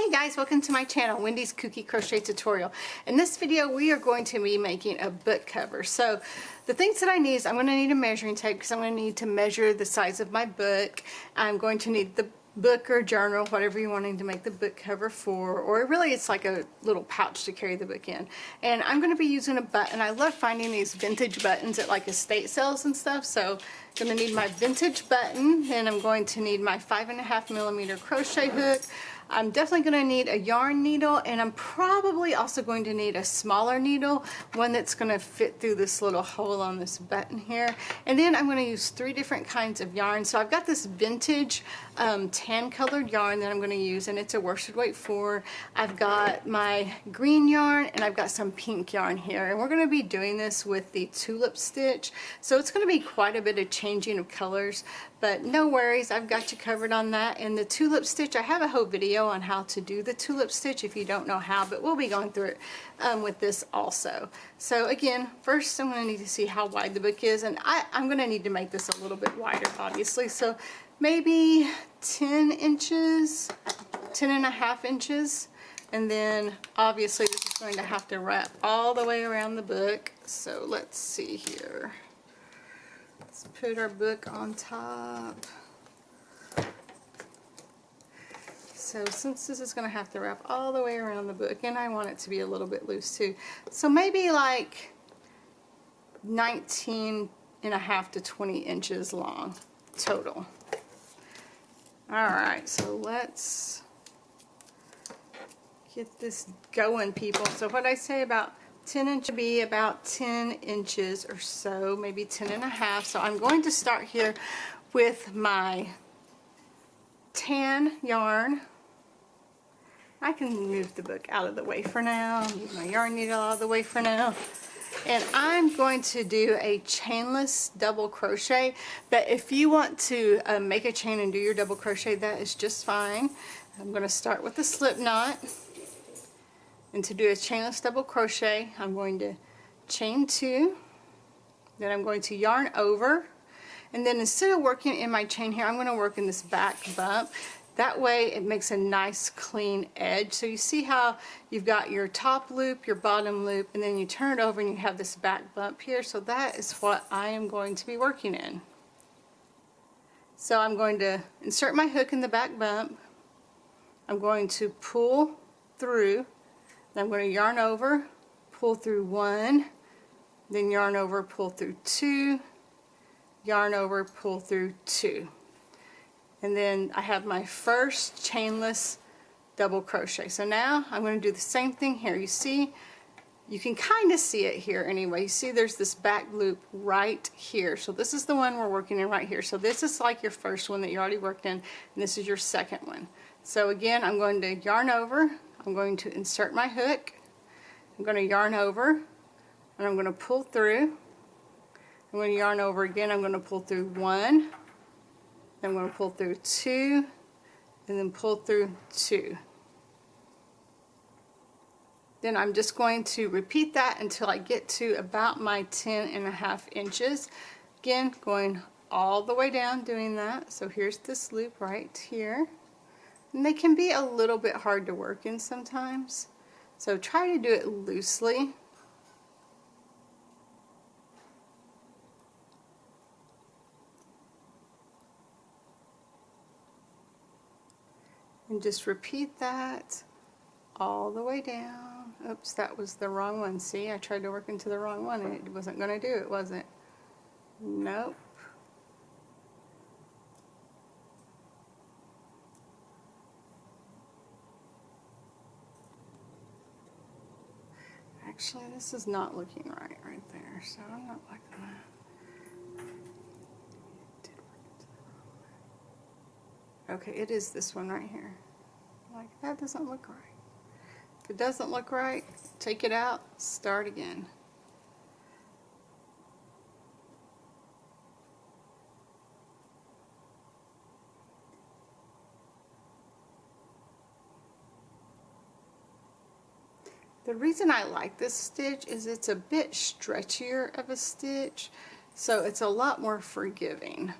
Hey guys, welcome to my channel, Wendy's Cookie Crochet Tutorial. In this video we are going to be making a book cover. So the things that I need is I'm going to need a measuring tape because I'm going to need to measure the size of my book. I'm going to need the book or journal, whatever you're wanting to make the book cover for, or really it's like a little pouch to carry the book in. And I'm going to be using a button. I love finding these vintage buttons at like estate sales and stuff. So I'm going to need my vintage button, and I'm going to need my 5.5mm crochet hook. I'm definitely going to need a yarn needle, and I'm probably also going to need a smaller needle, one that's going to fit through this little hole on this button here. And then I'm going to use 3 different kinds of yarn. So I've got this vintage tan colored yarn that I'm going to use, and it's a worsted weight 4. I've got my green yarn, and I've got some pink yarn here, and we're going to be doing this with the Tulip stitch. So it's going to be quite a bit of changing of colors, but no worries, I've got you covered on that. And the Tulip stitch, I have a whole video on how to do the Tulip stitch if you don't know how, but we'll be going through it with this also. So again, first I'm going to need to see how wide the book is, and I'm going to need to make this a little bit wider obviously, so maybe 10 inches, 10.5 inches, and then obviously this is going to have to wrap all the way around the book. So let's see here. Let's put our book on top. So since this is going to have to wrap all the way around the book, and I want it to be a little bit loose too, so maybe like 19.5 to 20 inches long total. Alright, so let's get this going, people. So what I say about 10 inch would be about 10 inches or so, maybe 10.5. So I'm going to start here with my tan yarn. I can move the book out of the way for now, move my yarn needle out of the way for now. And I'm going to do a chainless double crochet, but if you want to make a chain and do your double crochet, that is just fine. I'm going to start with a slip knot, and to do a chainless double crochet I'm going to chain 2, then I'm going to yarn over, and then instead of working in my chain here, I'm going to work in this back bump. That way it makes a nice clean edge. So you see how you've got your top loop, your bottom loop, and then you turn it over and you have this back bump here. So that is what I am going to be working in. So I'm going to insert my hook in the back bump. I'm going to pull through. Then I'm going to yarn over, pull through 1, then yarn over, pull through 2, yarn over, pull through 2. And then I have my first chainless double crochet. So now I'm going to do the same thing here. You see, you can kind of see it here anyway. You see there's this back loop right here. So this is the one we're working in right here. So this is like your first one that you already worked in, and this is your second one. So again, I'm going to yarn over, I'm going to insert my hook, I'm going to yarn over, and I'm going to pull through. I'm going to yarn over again, I'm going to pull through 1, I'm going to pull through 2, and then pull through 2. Then I'm just going to repeat that until I get to about my 10.5 inches. Again, going all the way down doing that. So here's this loop right here. And they can be a little bit hard to work in sometimes. So try to do it loosely. And just repeat that all the way down. Oops, that was the wrong one. See, I tried to work into the wrong one and it wasn't going to do it, was it? Nope. Actually, this is not looking right there, so I'm not liking that. Okay, it is this one right here. Like, that doesn't look right. If it doesn't look right, take it out, start again. The reason I like this stitch is it's a bit stretchier of a stitch, so it's a lot more forgiving.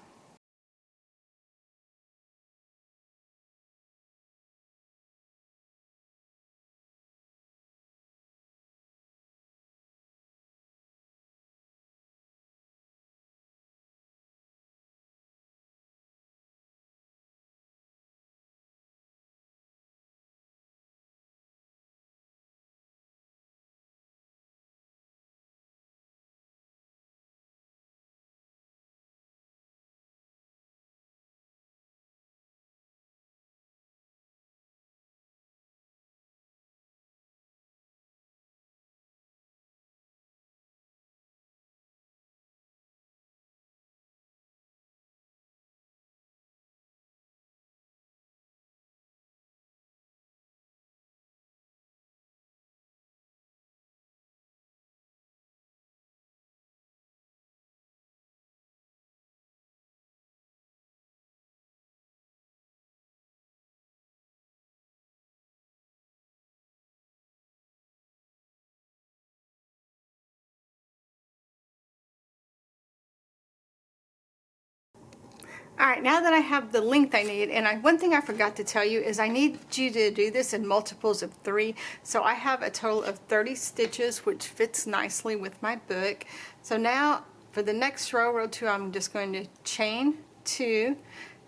Alright, now that I have the length I need, and one thing I forgot to tell you is I need you to do this in multiples of 3. So I have a total of 30 stitches, which fits nicely with my book. So now for the next row, row 2, I'm just going to chain 2,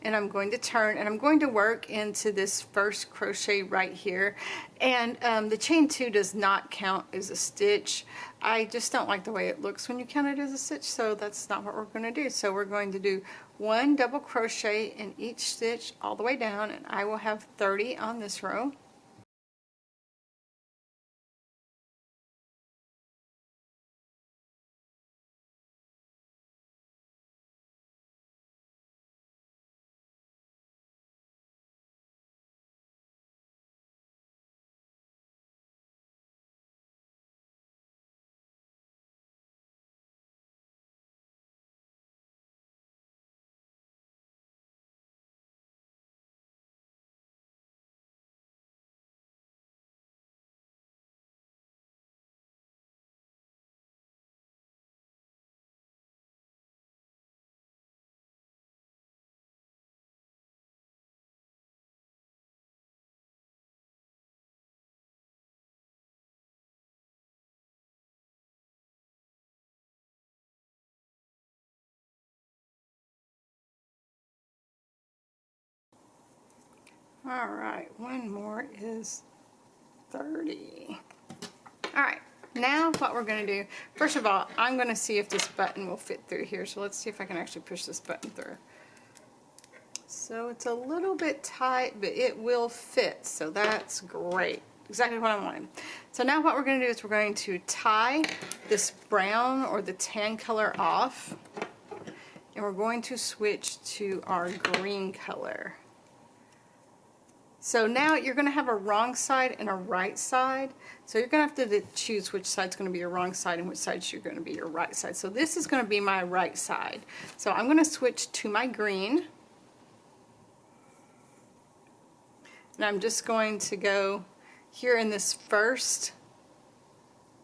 and I'm going to turn, and I'm going to work into this first crochet right here. And the chain 2 does not count as a stitch. I just don't like the way it looks when you count it as a stitch, so that's not what we're going to do. So we're going to do 1 double crochet in each stitch all the way down, and I will have 30 on this row. Alright, one more is 30. Alright, now what we're going to do, first of all, I'm going to see if this button will fit through here. So let's see if I can actually push this button through. So it's a little bit tight, but it will fit, so that's great. Exactly what I wanted. So now what we're going to do is we're going to tie this brown or the tan color off, and we're going to switch to our green color. So now you're going to have a wrong side and a right side. So you're going to have to choose which side's going to be your wrong side and which side's you're going to be your right side. So this is going to be my right side. So I'm going to switch to my green. And I'm just going to go here in this first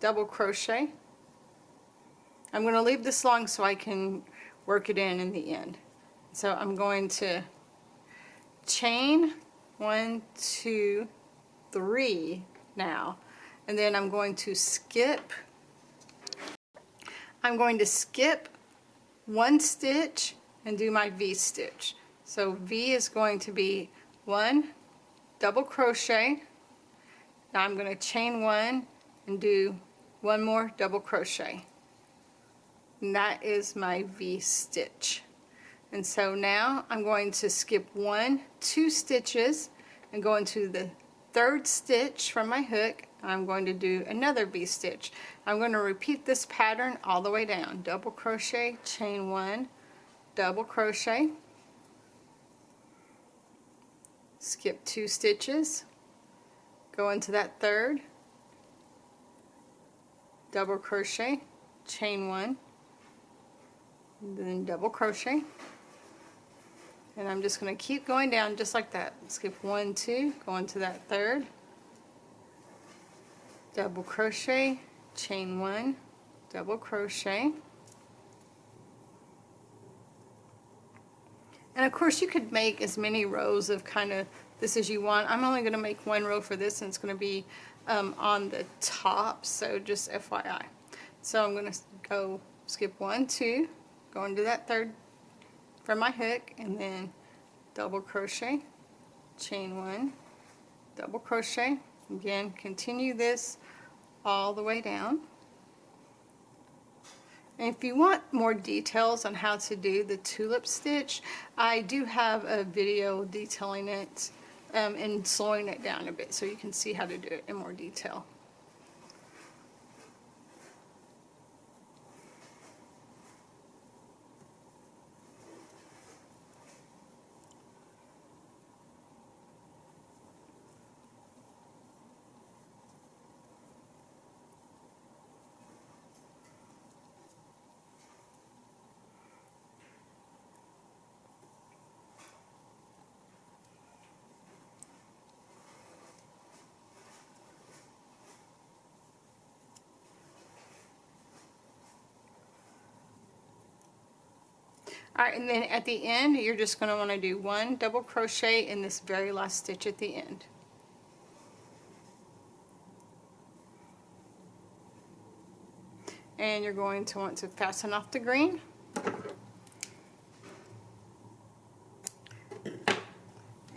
double crochet. I'm going to leave this long so I can work it in the end. So I'm going to chain 1, 2, 3 now, and then I'm going to skip. I'm going to skip 1 stitch and do my V stitch. So V is going to be 1 double crochet. Now I'm going to chain 1 and do 1 more double crochet. And that is my V stitch. And so now I'm going to skip 1, 2 stitches and go into the 3rd stitch from my hook. I'm going to do another V stitch. I'm going to repeat this pattern all the way down. Double crochet, chain 1, double crochet, skip 2 stitches, go into that 3rd, double crochet, chain 1, then double crochet. And I'm just going to keep going down just like that. Skip 1, 2, go into that 3rd, double crochet, chain 1, double crochet. And of course you could make as many rows of kind of this as you want. I'm only going to make 1 row for this, and it's going to be on the top, so just FYI. So I'm going to go skip 1, 2, go into that 3rd from my hook, and then double crochet, chain 1, double crochet. Again, continue this all the way down. And if you want more details on how to do the tulip stitch, I do have a video detailing it and slowing it down a bit so you can see how to do it in more detail. All right, and then at the end, you're just going to want to do 1 double crochet in this very last stitch at the end. And you're going to want to fasten off the green.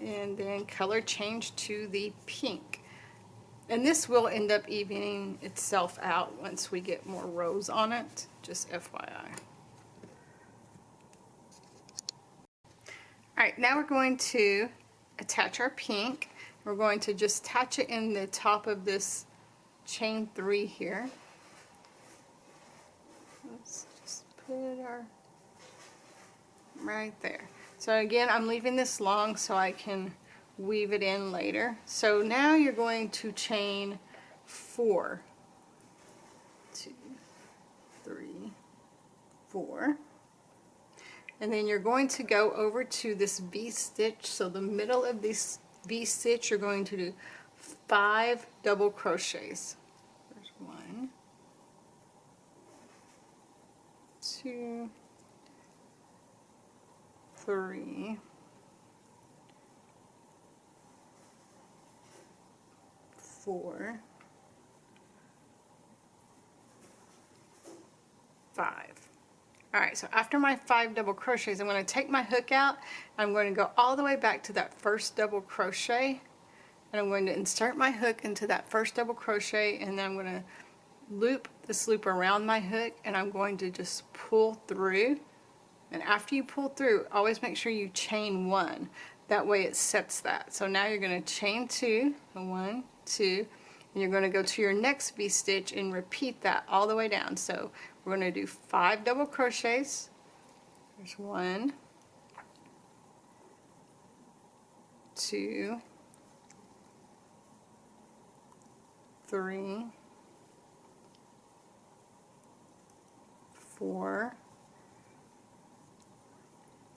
And then color change to the pink. And this will end up evening itself out once we get more rows on it, just FYI. Alright, now we're going to attach our pink. We're going to just attach it in the top of this chain 3 here. Let's just put our right there. So again, I'm leaving this long so I can weave it in later. So now you're going to chain 4, 2, 3, 4, and then you're going to go over to this V stitch. So the middle of this V stitch, you're going to do 5 double crochets. There's 1, 2, 3, 4, 5. Alright, so after my 5 double crochets, I'm going to take my hook out. I'm going to go all the way back to that first double crochet, and I'm going to insert my hook into that first double crochet, and then I'm going to loop this loop around my hook, and I'm going to just pull through. And after you pull through, always make sure you chain 1. That way it sets that. So now you're going to chain 2, 1, 2, and you're going to go to your next V stitch and repeat that all the way down. So we're going to do 5 double crochets. There's 1, 2, 3, 4,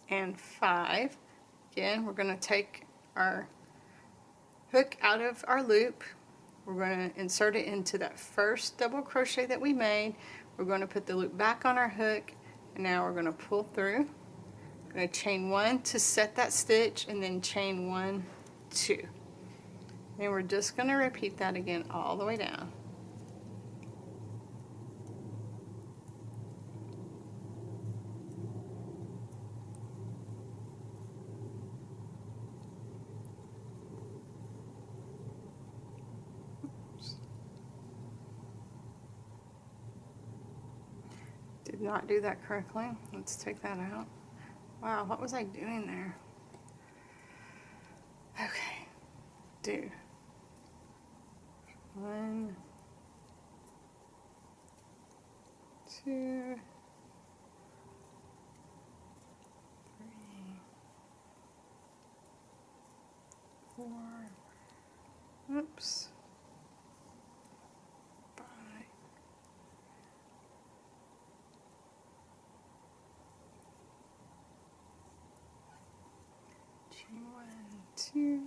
and 5. Again, we're going to take our hook out of our loop. We're going to insert it into that first double crochet that we made. We're going to put the loop back on our hook, and now we're going to pull through. We're going to chain 1 to set that stitch, and then chain 1, 2. And we're just going to repeat that again all the way down. Did not do that correctly. Let's take that out. Wow, what was I doing there? Okay, do 1, 2, 3, 4, oops, 5, chain 1, 2,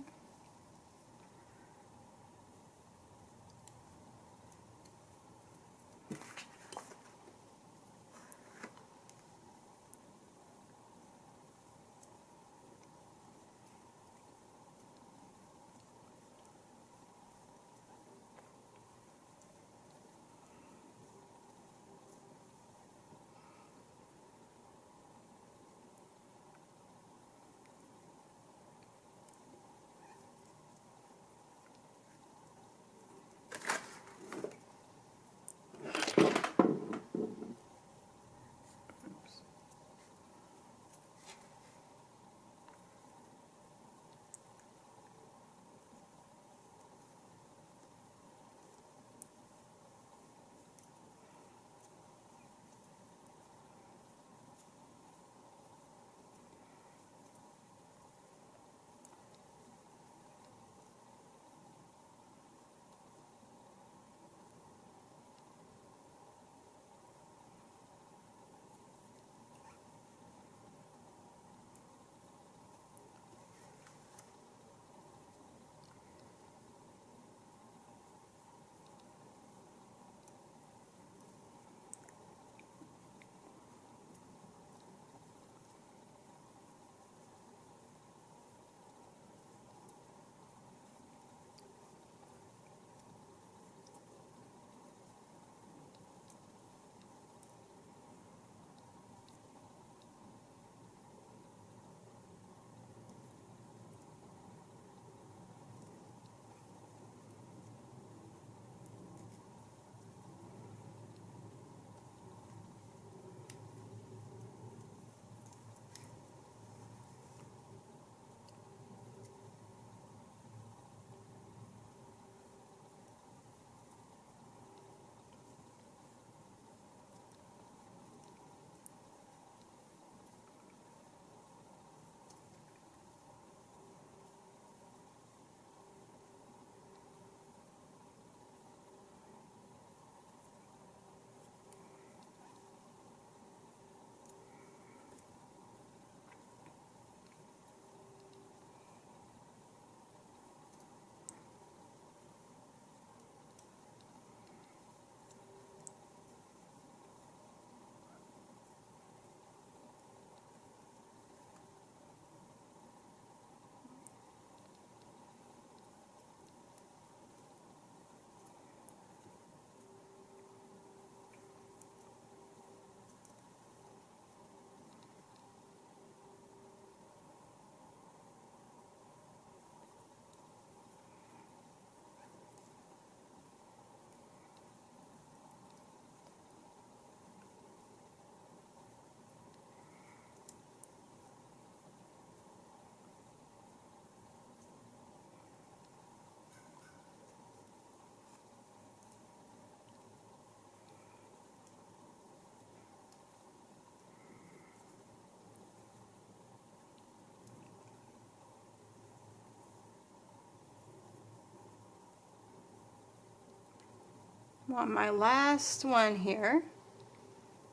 I'm on my last one here.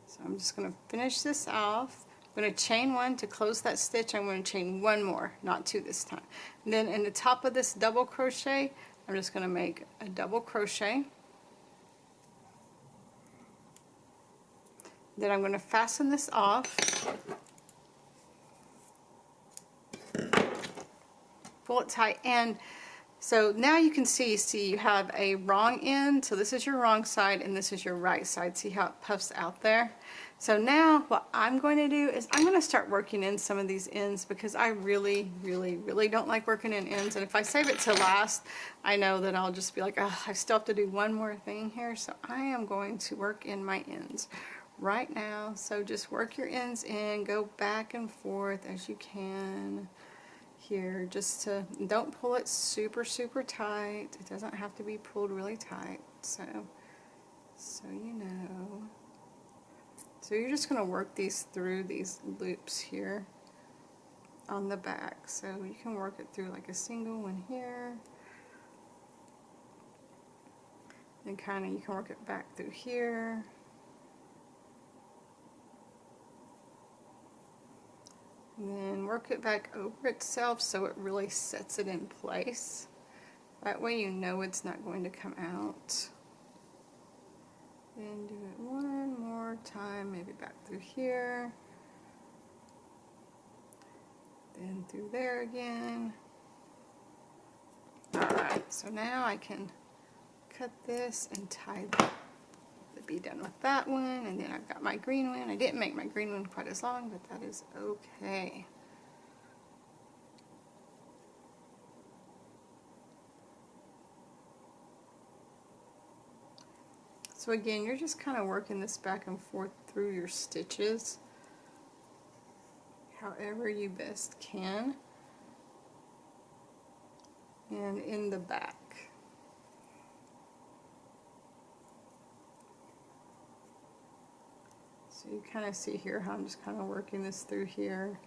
So I'm just going to finish this off. I'm going to chain one to close that stitch. I'm going to chain one more, not two this time. And then in the top of this double crochet, I'm just going to make a double crochet. Then I'm going to fasten this off. Pull it tight, and so now you can see you have a wrong end, so this is your wrong side and this is your right side. See how it puffs out there? So now what I'm going to do is I'm going to start working in some of these ends, because I really don't like working in ends, and if I save it to last, I know that I'll just be like, oh, I still have to do one more thing here. So I am going to work in my ends right now. So just work your ends in, go back and forth as you can here, just to, don't pull it super tight. It doesn't have to be pulled really tight, so you know. So you're just going to work these through these loops here on the back. So you can work it through like a single one here, then kind of you can work it back through here. And then work it back over itself so it really sets it in place. That way you know it's not going to come out. Then do it one more time, maybe back through here. Then through there again. Alright, so now I can cut this and tie that. Be done with that one, and then I've got my green one. I didn't make my green one quite as long, but that is okay. So again, you're just kind of working this back and forth through your stitches however you best can, and in the back. So you kind of see here how I'm just kind of working this through here.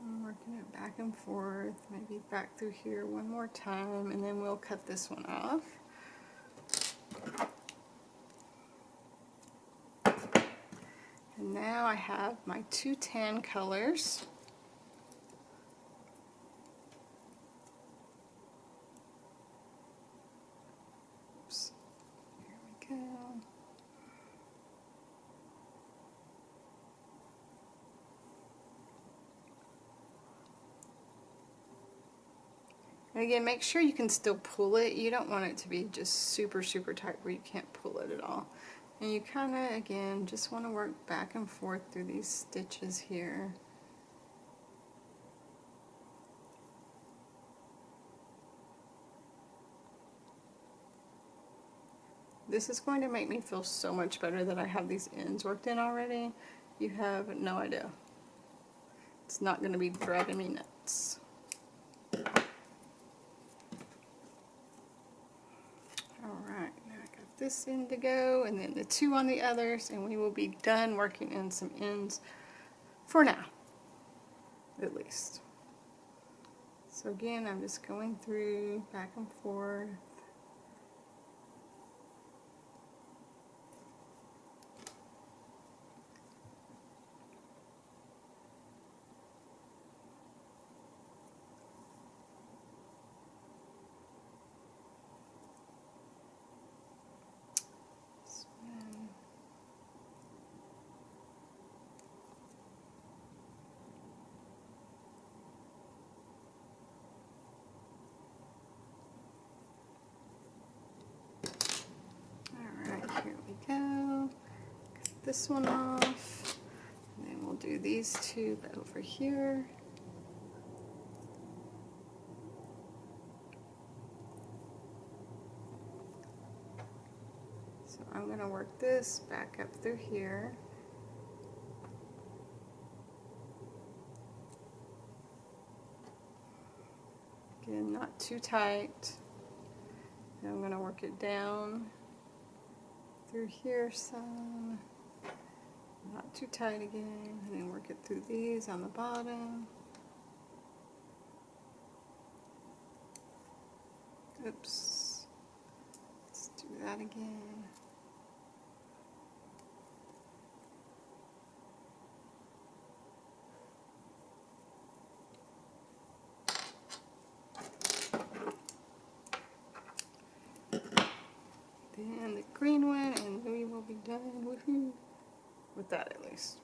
I'm working it back and forth, maybe back through here one more time, and then we'll cut this one off. And now I have my two tan colors. And again, make sure you can still pull it. You don't want it to be just super tight where you can't pull it at all. And you kind of, again, just want to work back and forth through these stitches here. This is going to make me feel so much better that I have these ends worked in already. You have no idea. It's not going to be driving me nuts. Alright, now I got this end to go, and then the two on the others, and we will be done working in some ends for now, at least. So again, I'm just going through back and forth. This one off, and then we'll do these two over here. So I'm going to work this back up through here. Again, not too tight. And I'm going to work it down through here some. Not too tight again, and then work it through these on the bottom. Oops. Let's do that again. Then the green one, and we will be done with that at least.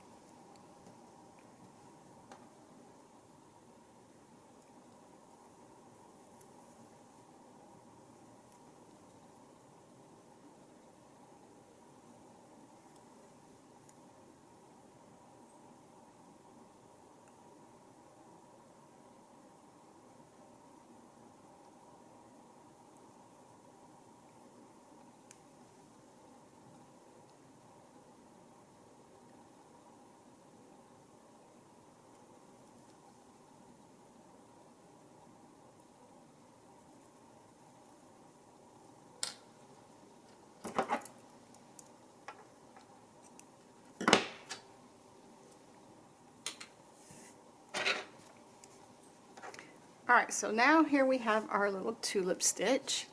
Alright, so now here we have our little tulip stitch.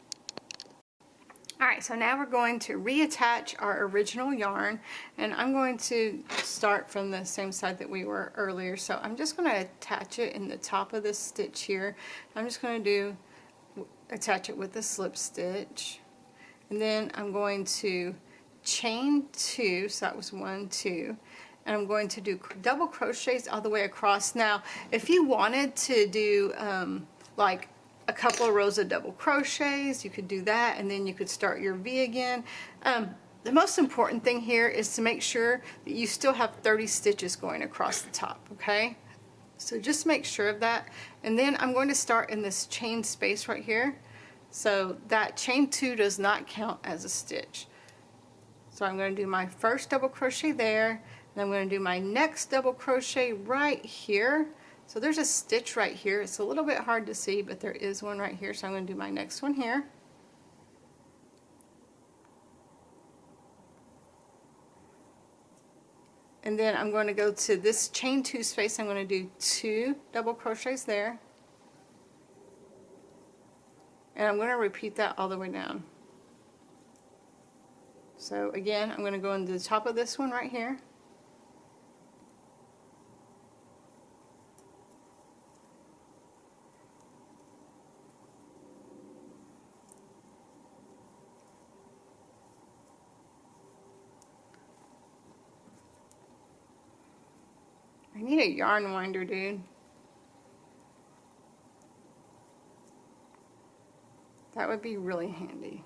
Alright, so now we're going to reattach our original yarn, and I'm going to start from the same side that we were earlier. So I'm just going to attach it in the top of this stitch here. I'm just going to attach it with a slip stitch, and then I'm going to chain 2, so that was 1, 2, and I'm going to do double crochets all the way across. Now if you wanted to do like a couple of rows of double crochets, you could do that, and then you could start your V again. The most important thing here is to make sure that you still have 30 stitches going across the top, okay? So just make sure of that. And then I'm going to start in this chain space right here. So that chain 2 does not count as a stitch. So I'm going to do my first double crochet there, and I'm going to do my next double crochet right here. So there's a stitch right here. It's a little bit hard to see, but there is one right here. So I'm going to do my next one here. And then I'm going to go to this chain 2 space. I'm going to do 2 double crochets there. And I'm going to repeat that all the way down. So again, I'm going to go into the top of this one right here. I need a yarn winder, dude. That would be really handy.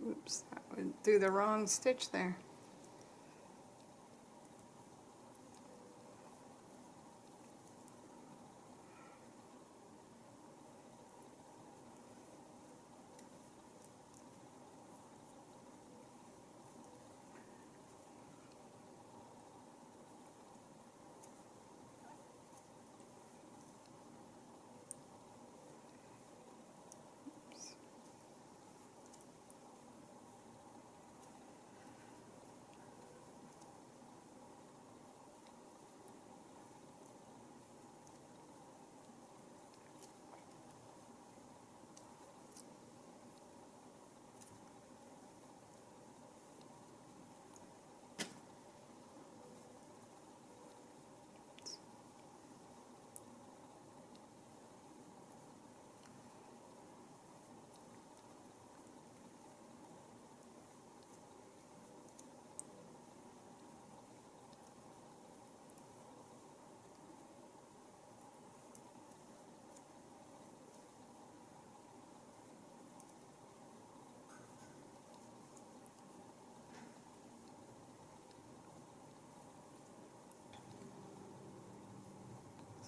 Oops, that went through the wrong stitch there.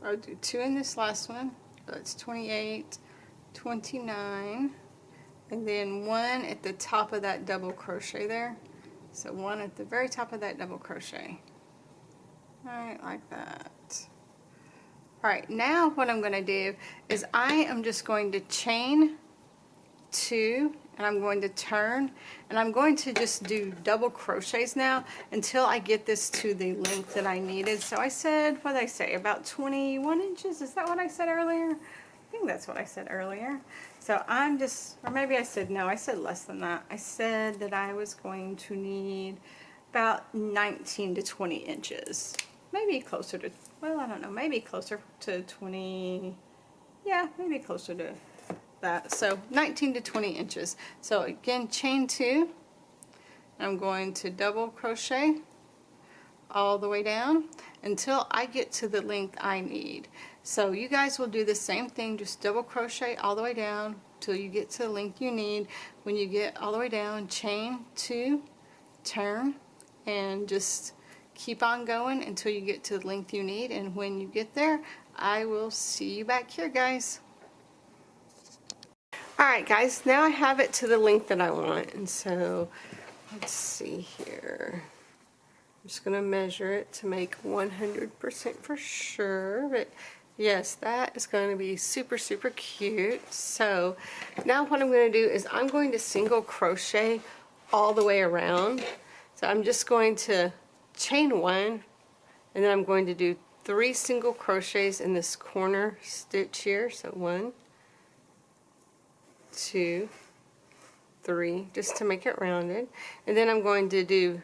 So I'll do 2 in this last one. So it's 28, 29, and then 1 at the top of that double crochet there. So 1 at the very top of that double crochet. Alright, like that. Alright, now what I'm going to do is I am just going to chain 2, and I'm going to turn, and I'm going to just do double crochets now until I get this to the length that I needed. So I said, what did I say, about 21 inches? Is that what I said earlier? I think that's what I said earlier. So I'm just, or maybe I said, no, I said less than that. I said that I was going to need about 19 to 20 inches. Maybe closer to, well, I don't know, maybe closer to 20, yeah, maybe closer to that. So 19 to 20 inches. So again, chain 2. I'm going to double crochet all the way down until I get to the length I need. So you guys will do the same thing, just double crochet all the way down till you get to the length you need. When you get all the way down, chain 2, turn, and just keep on going until you get to the length you need. And when you get there, I will see you back here, guys. Alright guys, now I have it to the length that I want, and so let's see here. I'm just going to measure it to make 100% for sure, but yes, that is going to be super cute. So now what I'm going to do is I'm going to single crochet all the way around. So I'm just going to chain 1, and then I'm going to do 3 single crochets in this corner stitch here. So 1, 2, 3, just to make it rounded, and then I'm going to do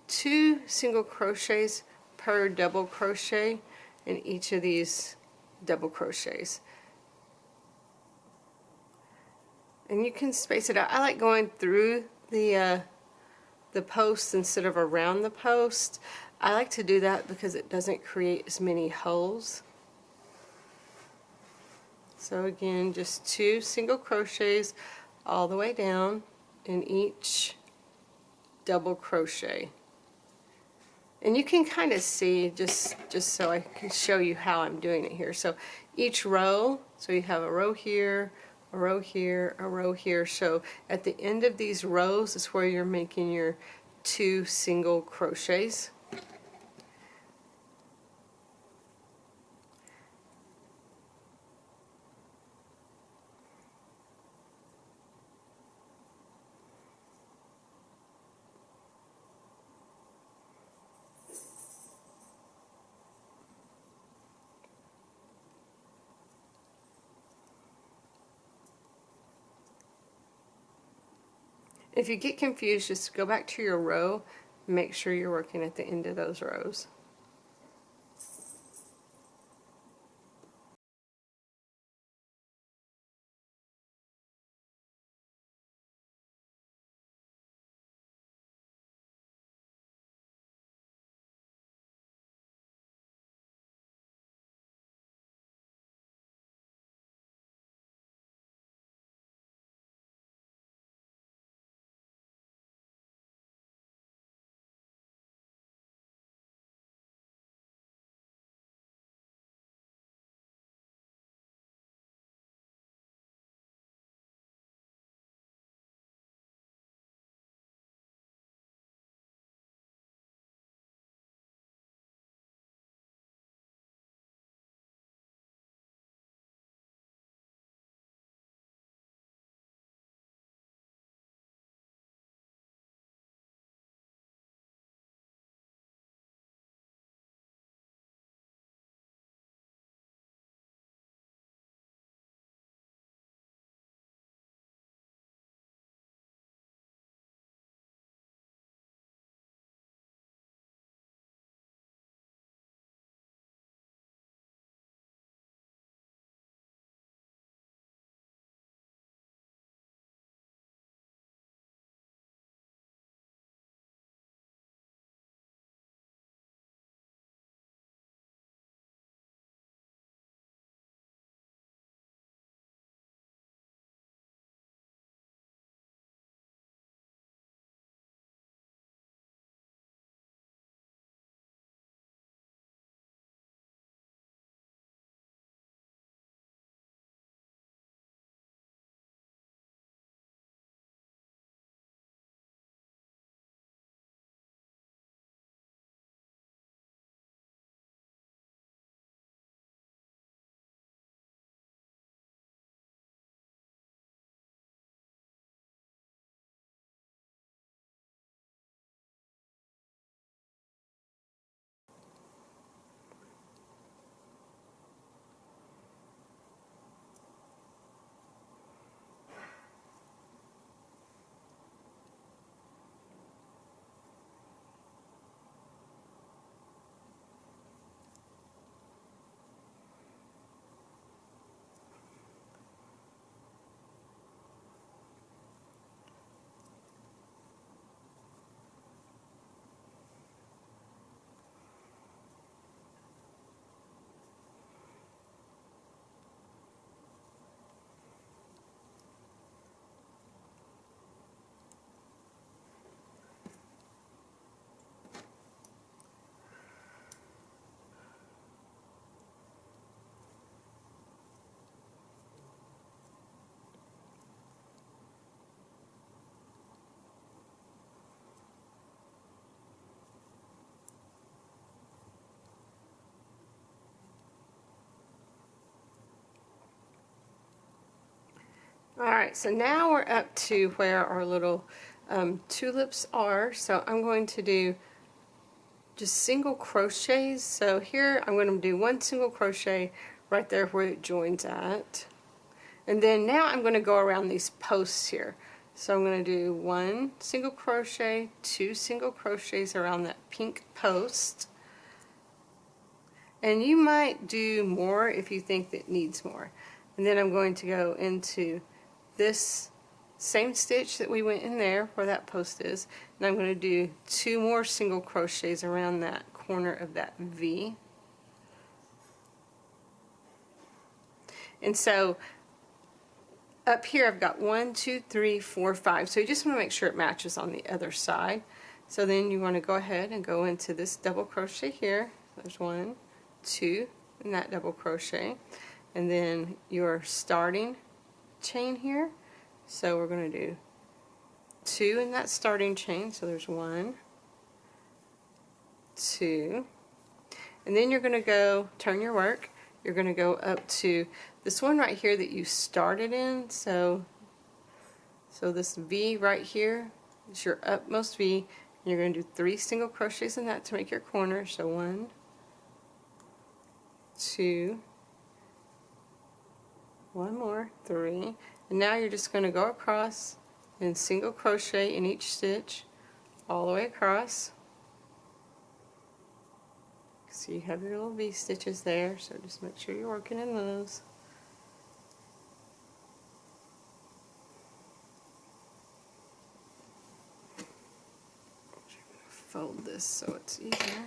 2 single crochets per double crochet in each of these double crochets, and you can space it out. I like going through the post instead of around the post. I like to do that because it doesn't create as many holes. So again, just 2 single crochets all the way down in each double crochet. And you can kind of see, just so I can show you how I'm doing it here. So each row, so you have a row here, a row here, a row here. So at the end of these rows is where you're making your 2 single crochets. If you get confused, just go back to your row and make sure you're working at the end of those rows. Alright, so now we're up to where our little tulips are. So I'm going to do just single crochets. So here I'm going to do one single crochet right there where it joins at. And then now I'm going to go around these posts here. So I'm going to do one single crochet, two single crochets around that pink post. And you might do more if you think that needs more. And then I'm going to go into this same stitch that we went in there where that post is, and I'm going to do two more single crochets around that corner of that V. And so up here I've got 1, 2, 3, 4, 5. So you just want to make sure it matches on the other side. So then you want to go ahead and go into this double crochet here. There's 1, 2 in that double crochet, and then your starting chain here. So we're going to do 2 in that starting chain. So there's 1, 2, and then you're going to go turn your work. You're going to go up to this one right here that you started in. So this V right here is your upmost V. And you're going to do 3 single crochets in that to make your corner. So 1, 2, one more, 3, and now you're just going to go across and single crochet in each stitch all the way across. So you have your little V stitches there, so just make sure you're working in those. Fold this so it's easier.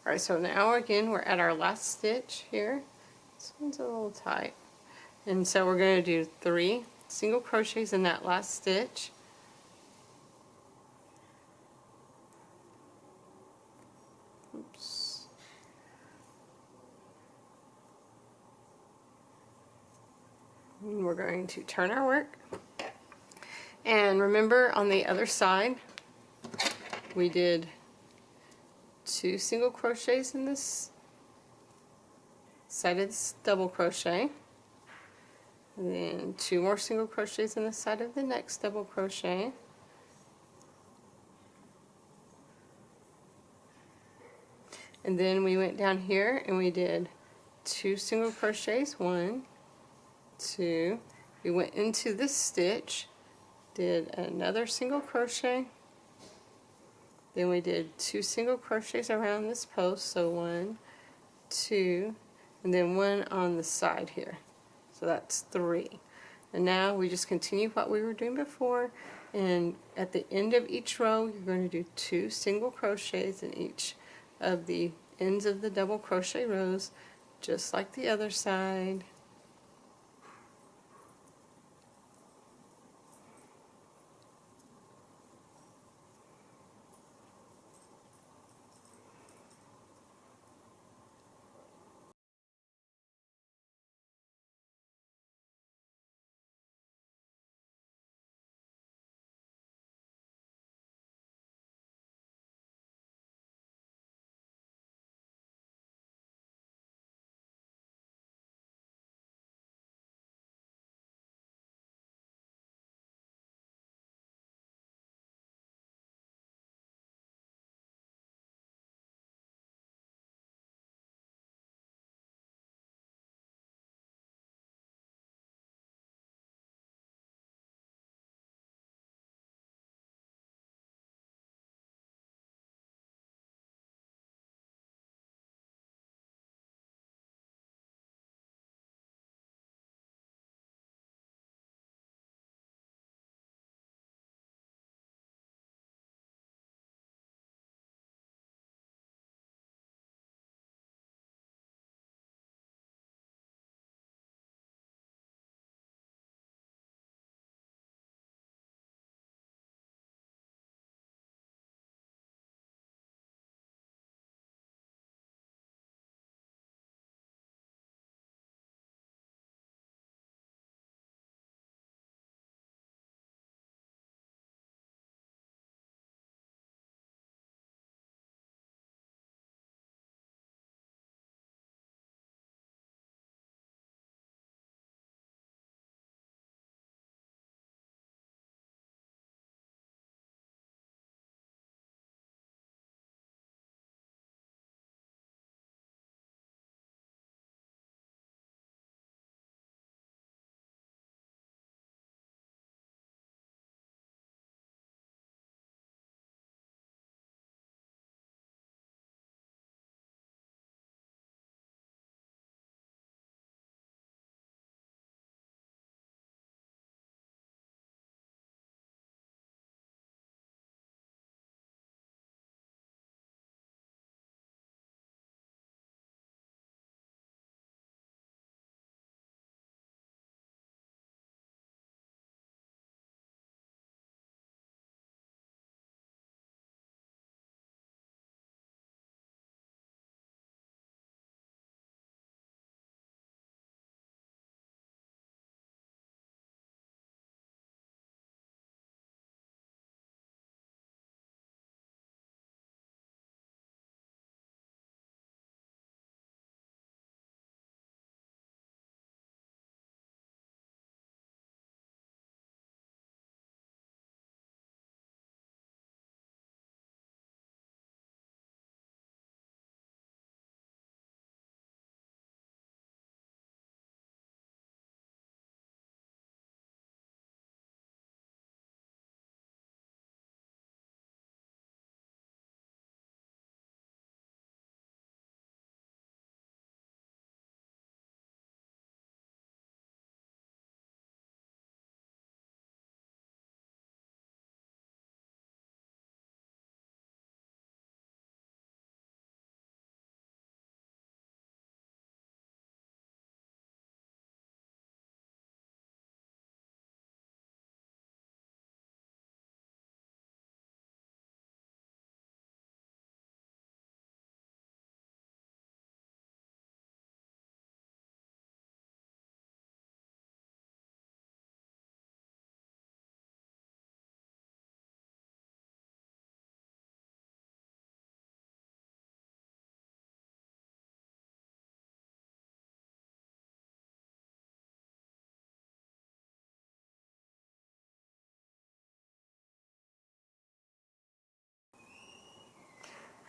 Alright, so now again we're at our last stitch here. This one's a little tight. And so we're going to do 3 single crochets in that last stitch. Oops. And we're going to turn our work. And remember on the other side we did 2 single crochets in this side of this double crochet, and then 2 more single crochets in the side of the next double crochet, and then we went down here and we did 2 single crochets, 1, 2, we went into this stitch, did another single crochet, then we did 2 single crochets around this post, so 1, 2, and then 1 on the side here. So that's 3. And now we just continue what we were doing before, and at the end of each row you're going to do 2 single crochets in each of the ends of the double crochet rows, just like the other side.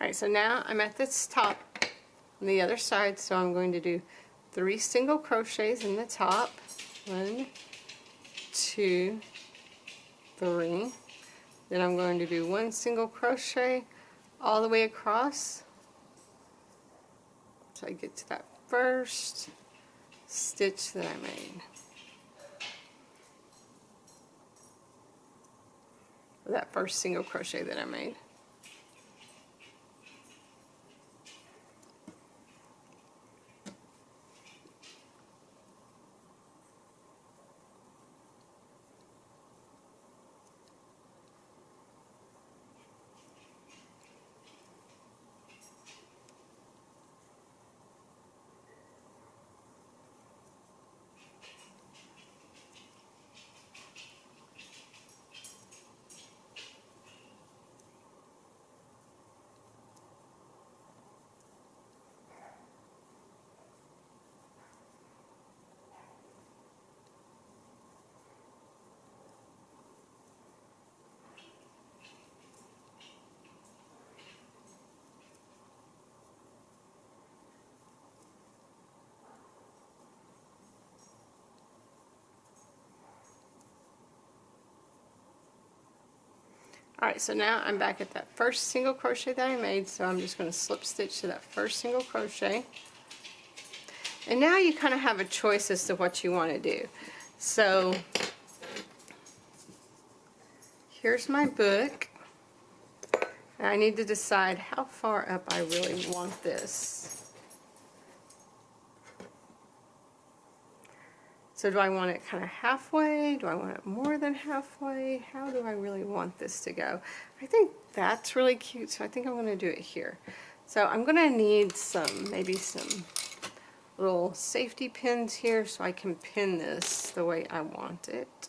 Alright, so now I'm at this top on the other side, so I'm going to do 3 single crochets in the top. 1, 2, 3. Then I'm going to do 1 single crochet all the way across so I get to that first stitch that I made. That first single crochet that I made. Alright, so now I'm back at that first single crochet that I made, so I'm just going to slip stitch to that first single crochet. And now you kind of have a choice as to what you want to do. So here's my book. And I need to decide how far up I really want this. So do I want it kind of halfway? Do I want it more than halfway? How do I really want this to go? I think that's really cute, so I think I'm going to do it here. So I'm going to need maybe some little safety pins here so I can pin this the way I want it.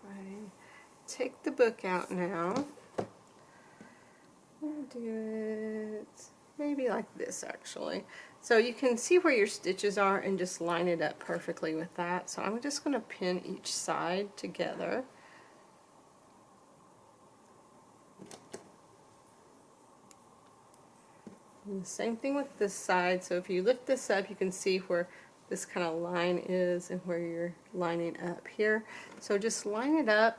I take the book out now. I'll do it maybe like this actually. So you can see where your stitches are and just line it up perfectly with that. So I'm just going to pin each side together. And the same thing with this side. So if you lift this up, you can see where this kind of line is and where you're lining up here. So just line it up.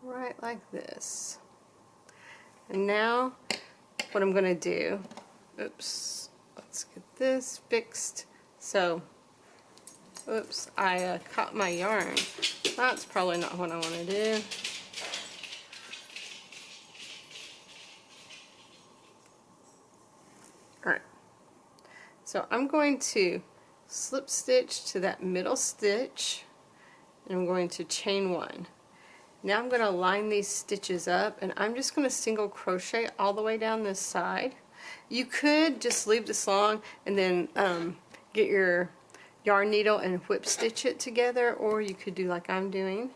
Right like this. And now what I'm going to do, oops, let's get this fixed. So, oops, I caught my yarn. That's probably not what I want to do. Alright, so I'm going to slip stitch to that middle stitch and I'm going to chain 1. Now I'm going to line these stitches up and I'm just going to single crochet all the way down this side. You could just leave this long and then get your yarn needle and whip stitch it together, or you could do like I'm doing.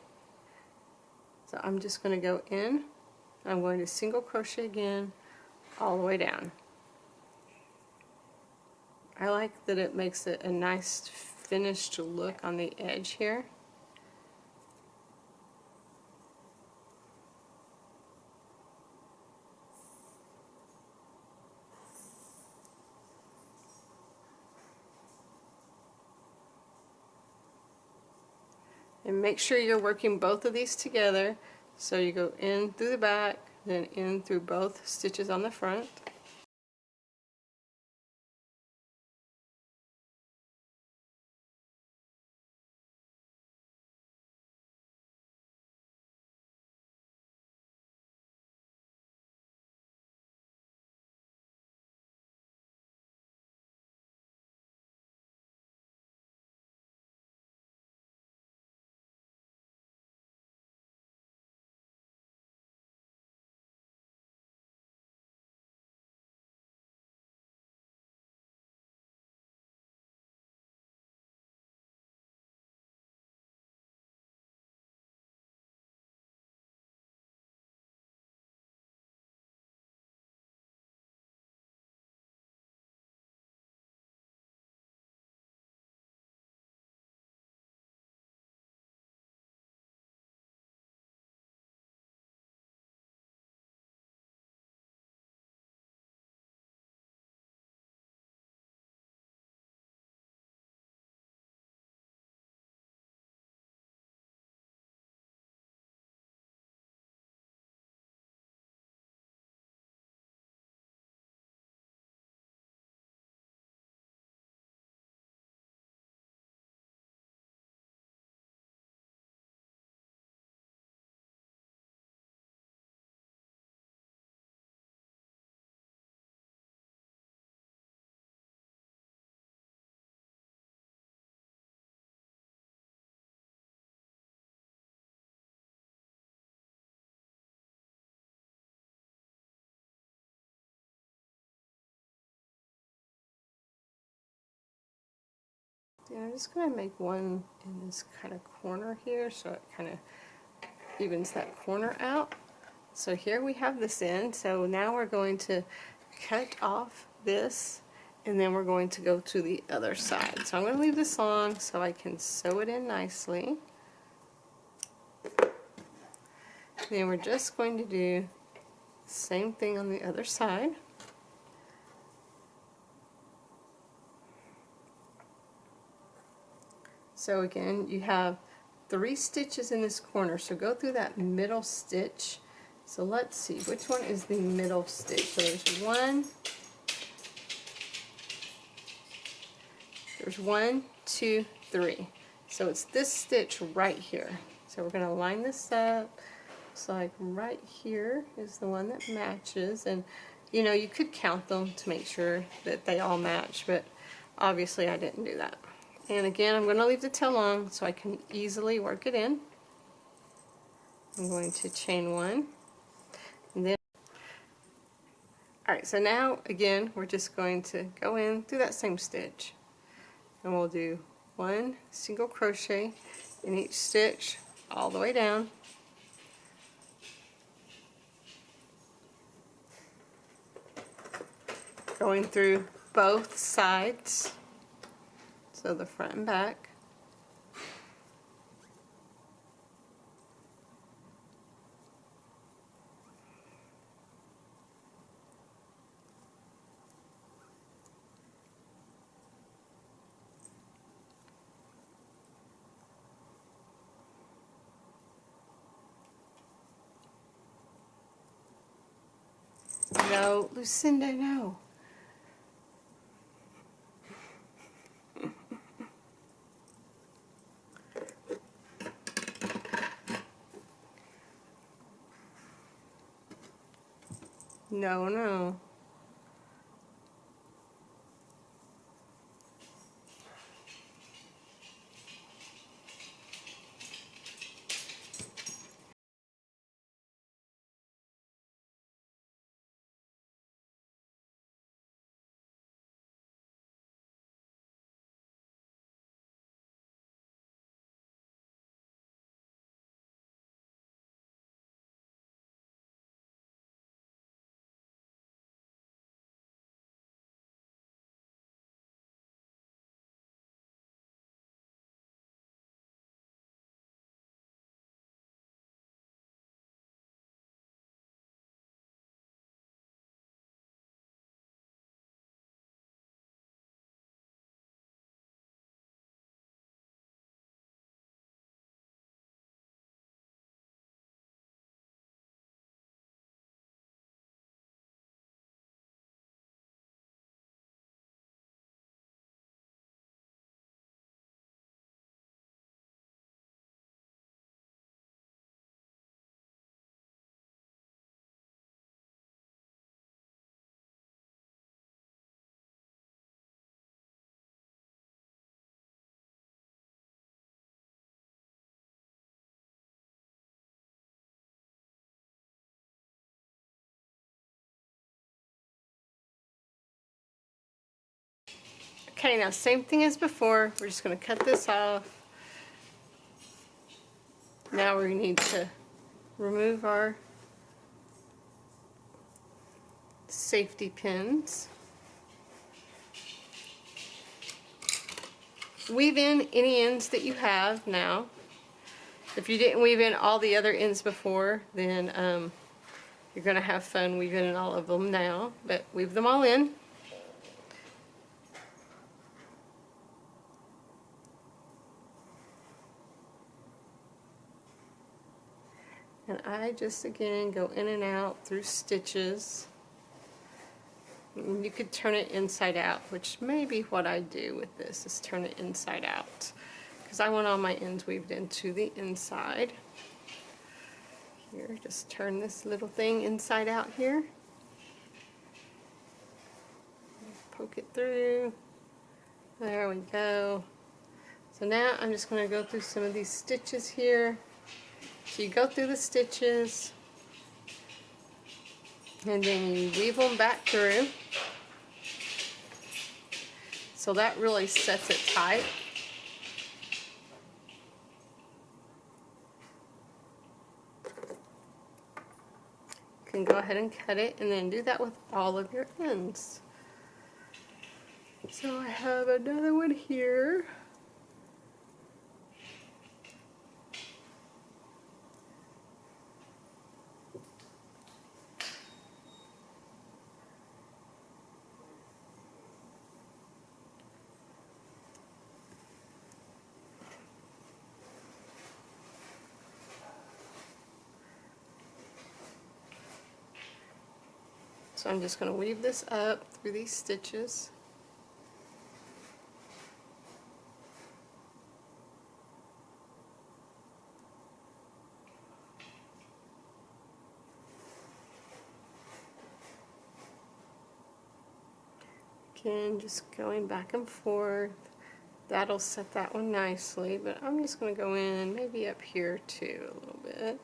So I'm just going to go in, I'm going to single crochet again all the way down. I like that it makes it a nice finished look on the edge here. And make sure you're working both of these together. So you go in through the back, then in through both stitches on the front. And I'm just going to make one in this kind of corner here so it kind of evens that corner out. So here we have this end. So now we're going to cut off this, and then we're going to go to the other side. So I'm going to leave this on so I can sew it in nicely. Then we're just going to do the same thing on the other side. So again, you have 3 stitches in this corner, so go through that middle stitch. So let's see, which one is the middle stitch? So there's 1, 2, 3. So it's this stitch right here. So we're going to line this up. So like right here is the one that matches, and you know, you could count them to make sure that they all match, but obviously I didn't do that. And again, I'm going to leave the tail long so I can easily work it in. I'm going to chain 1, and then alright, so now again we're just going to go in through that same stitch, and we'll do 1 single crochet in each stitch all the way down. Going through both sides, so the front and back. No, Lucinda, no. No, no. Okay, now same thing as before. We're just going to cut this off. Now we need to remove our safety pins. Weave in any ends that you have now. If you didn't weave in all the other ends before, then you're going to have fun weaving in all of them now, but weave them all in. And I just again go in and out through stitches. You could turn it inside out, which may be what I do with this, is turn it inside out, because I want all my ends weaved into the inside. Here, just turn this little thing inside out here. Poke it through. There we go. So now I'm just going to go through some of these stitches here. So you go through the stitches, and then you weave them back through. So that really sets it tight. can go ahead and cut it, and then do that with all of your ends. So I have another one here. So I'm just going to weave this up through these stitches. Again, just going back and forth. That'll set that one nicely, but I'm just going to go in maybe up here too a little bit.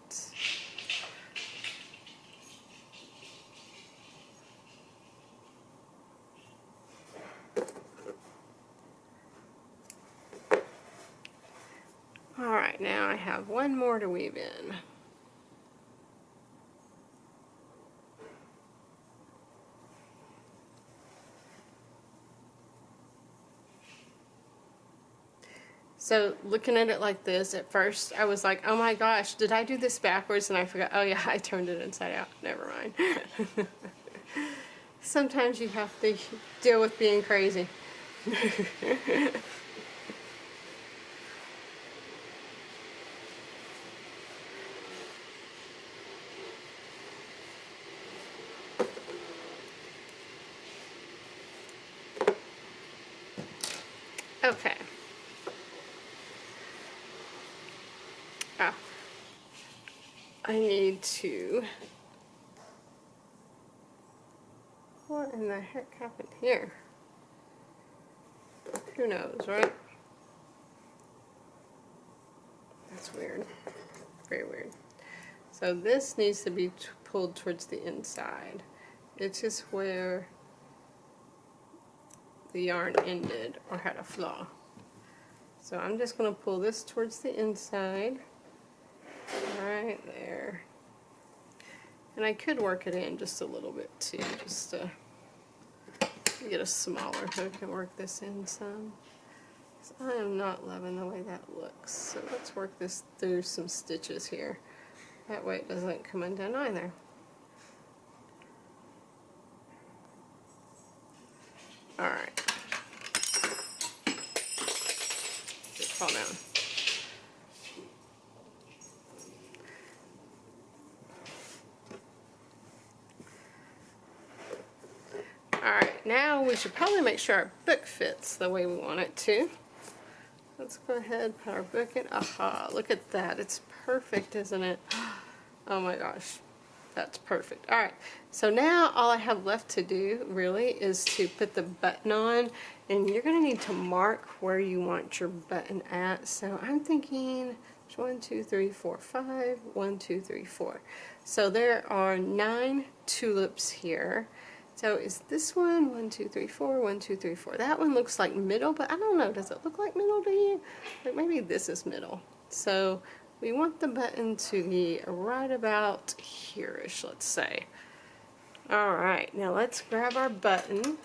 Alright, now I have one more to weave in. So looking at it like this, at first I was like, oh my gosh, did I do this backwards? And I forgot, oh yeah, I turned it inside out. Never mind. Sometimes you have to deal with being crazy. Okay. Oh. I need to... What in the heck happened here? Who knows, right? That's weird. Very weird. So this needs to be pulled towards the inside. It's just where the yarn ended or had a flaw. So I'm just going to pull this towards the inside, right there. And I could work it in just a little bit too, just to get a smaller hook and work this in some. I am not loving the way that looks. So let's work this through some stitches here. That way it doesn't come undone either. Alright. Just fall down. Alright, now we should probably make sure our book fits the way we want it to. Let's go ahead and put our book in. Aha, look at that. It's perfect, isn't it? Oh my gosh. That's perfect. Alright, so now all I have left to do really is to put the button on, and you're going to need to mark where you want your button at. So I'm thinking 1, 2, 3, 4, 5, 1, 2, 3, 4. So there are 9 tulips here. So is this one 1, 2, 3, 4, 1, 2, 3, 4? That one looks like middle, but I don't know. Does it look like middle to you? Like maybe this is middle. So we want the button to be right about here-ish, let's say. Alright, now let's grab our button.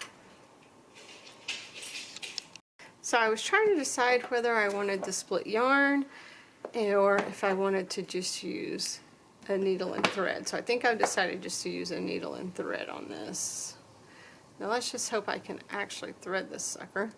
So I was trying to decide whether I wanted to split yarn or if I wanted to just use a needle and thread. So I think I've decided just to use a needle and thread on this. Now let's just hope I can actually thread this sucker.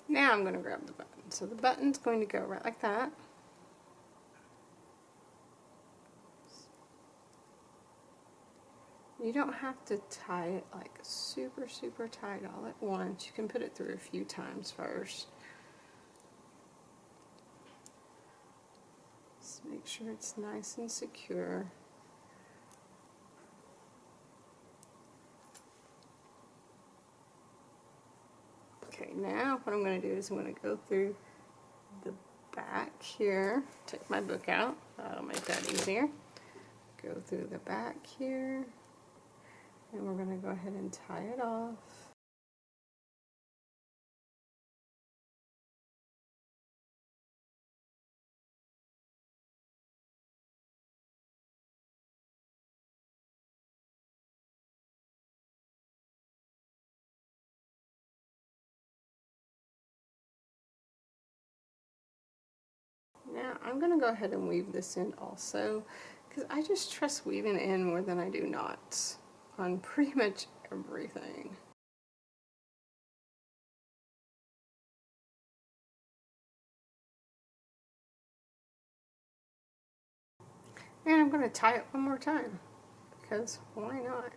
Now I'm going to grab the button. So the button's going to go right like that. You don't have to tie it like super, super tight all at once. You can put it through a few times first. Just make sure it's nice and secure. Okay, now what I'm going to do is I'm going to go through the back here. Take my book out. That'll make that easier. Go through the back here. And we're going to go ahead and tie it off. Now I'm going to go ahead and weave this in also, because I just trust weaving in more than I do knots on pretty much everything. And I'm going to tie it one more time, because why not?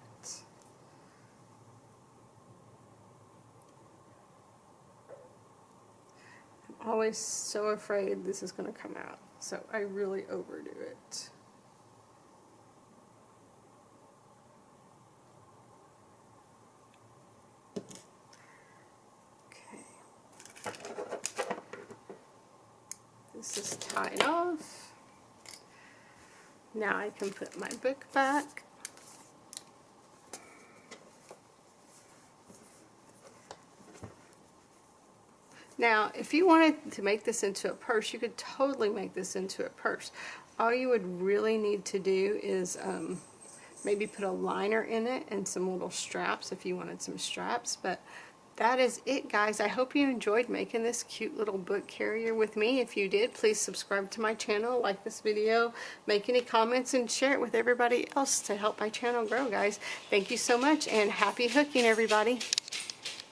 I'm always so afraid this is going to come out, so I really overdo it. Okay. This is tied off. Now I can put my book back. Now, if you wanted to make this into a purse, you could totally make this into a purse. All you would really need to do is maybe put a liner in it and some little straps if you wanted some straps. But that is it, guys. I hope you enjoyed making this cute little book carrier with me. If you did, please subscribe to my channel, like this video, make any comments, and share it with everybody else to help my channel grow, guys. Thank you so much, and happy hooking, everybody.